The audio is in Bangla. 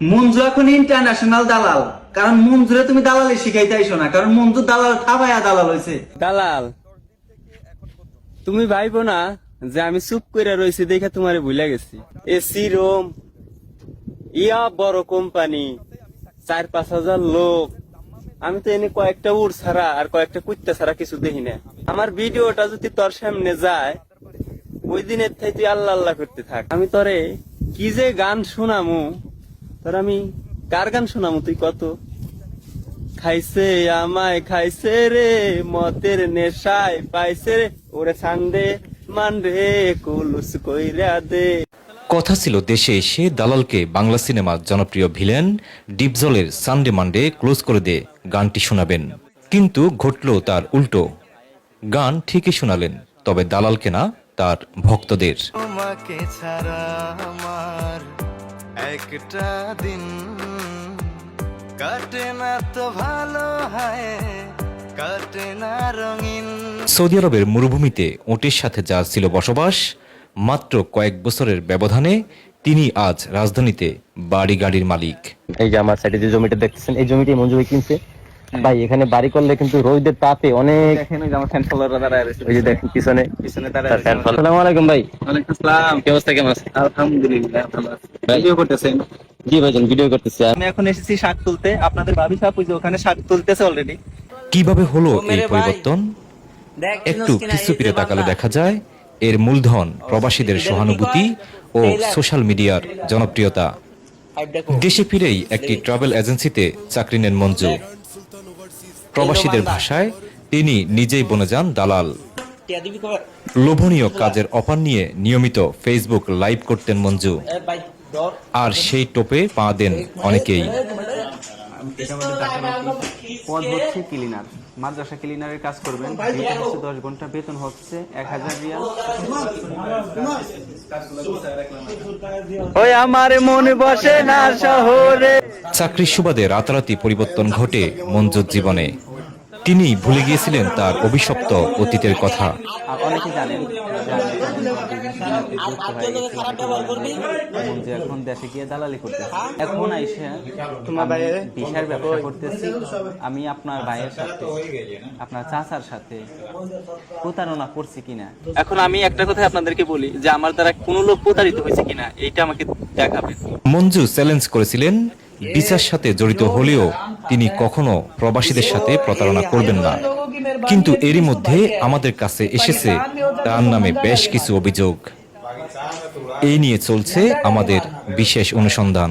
মঞ্জু এখন ইন্টারন্যাশনাল দালাল। কারণ মঞ্জুরে তুমি দালালি শিখাইতে আইসো না, কারণ মঞ্জু দালাল থাবায়া দালাল হয়েছে। দালাল, তুমি ভাইবো না যে আমি চুপ করে রয়েছি দেখে তোমারে ভুলে গেছি। এসি রুম, ইয়া বড় কোম্পানি, 4-5 হাজার লোক, আমি তো এনে কয়েকটা উড় ছাড়া আর কয়েকটা কুত্তা ছাড়া কিছু দেখি না। আমার ভিডিওটা যদি তোর সামনে যায়, ওই দিনের থেকে তুই আল্লাহ আল্লাহ করতে থাক। আমি তোরে কি যে গান শোনামু, তোর আমি কার গান শোনামু তুই কত? খাইছে আমায় খাইছে রে, মতের নেশায় পাইছে রে, ওরে সান্দে মানরে কুলুস কইরা দে। কথা ছিল দেশে এসে দালালকে বাংলা সিনেমার জনপ্রিয় ভিলেন ডিপজলের সানডে মানডে ক্লোজ করে দে গানটি শোনাবেন, কিন্তু ঘটল তার উল্টো। গান ঠিকই শোনালেন, তবে দালালকে না, তার ভক্তদের। তোমাকে ছাড়া আমার একটা দিন কাটে না তো ভালো হয়, কাটে না রঙিন। সৌদি আরবের মরুভূমিতে ওটের সাথে যার ছিল বসবাস, মাত্র কয়েক বছরের ব্যবধানে তিনি আজ রাজধানীতে বাড়ি গাড়ির মালিক। এই যে আমার সাইডে যে জমিটা দেখতেছেন, এই জমিটি মঞ্জু ভাই কিনছে। ভাই এখানে বাড়ি করলে কিন্তু রোদের তাপে অনেক, ওই যে দেখেন পিছনে আসসালামু আলাইকুম ভাই। ওয়ালাইকুম আসসালাম। কি অবস্থা, কেমন আছেন? আলহামদুলিল্লাহ ভালো আছি। ভিডিও করতেছেন? জি ভাইজান, ভিডিও করতেছি। আমি এখন এসেছি শাক তুলতে। আপনাদের ভাবি সাহেব ওই যে ওখানে শাক তুলতেছে অলরেডি। কিভাবে হলো এই পরিবর্তন? একটু পিছু ফিরে তাকালে দেখা যায় এর মূলধন প্রবাসীদের সহানুভূতি ও সোশ্যাল মিডিয়ার জনপ্রিয়তা। দেশে ফিরেই একটি ট্রাভেল এজেন্সিতে চাকরি নেন মঞ্জু। প্রবাসীদের ভাষায় তিনি নিজেই বনে যান দালাল। লোভনীয় কাজের অফার নিয়ে নিয়মিত ফেসবুক লাইভ করতেন মঞ্জু, আর সেই টোপে পা দেন অনেকেই। পদ হচ্ছে ক্লিনার, মাদ্রাসা ক্লিনারের কাজ করবেন। বেতন হচ্ছে 10 ঘন্টা, বেতন হচ্ছে 1000 রিয়াল। ওই আমার মন বসে না শহরে। চাকরির সুবাদে রাতারাতি পরিবর্তন ঘটে মঞ্জুর জীবনে। তিনি ভুলে গিয়েছিলেন তার অভিশপ্ত অতীতের কথা। অনেকে জানেন যে এখন দেশে গিয়ে দালালি করতেছে। এখন আইসা ভিসার ব্যবসা করতেছি। আমি আপনার ভাইয়ের সাথে, আপনার চাচার সাথে প্রতারণা করছি কিনা। এখন আমি একটা কথা আপনাদেরকে বলি যে আমার দ্বারা কোনো লোক প্রতারিত হয়েছে কিনা এইটা আমাকে দেখাবেন। মঞ্জু চ্যালেঞ্জ করেছিলেন, বিচার সাথে জড়িত হলেও তিনি কখনো প্রবাসীদের সাথে প্রতারণা করবেন না। কিন্তু এরই মধ্যে আমাদের কাছে এসেছে তার নামে বেশ কিছু অভিযোগ। এই নিয়ে চলছে আমাদের বিশেষ অনুসন্ধান।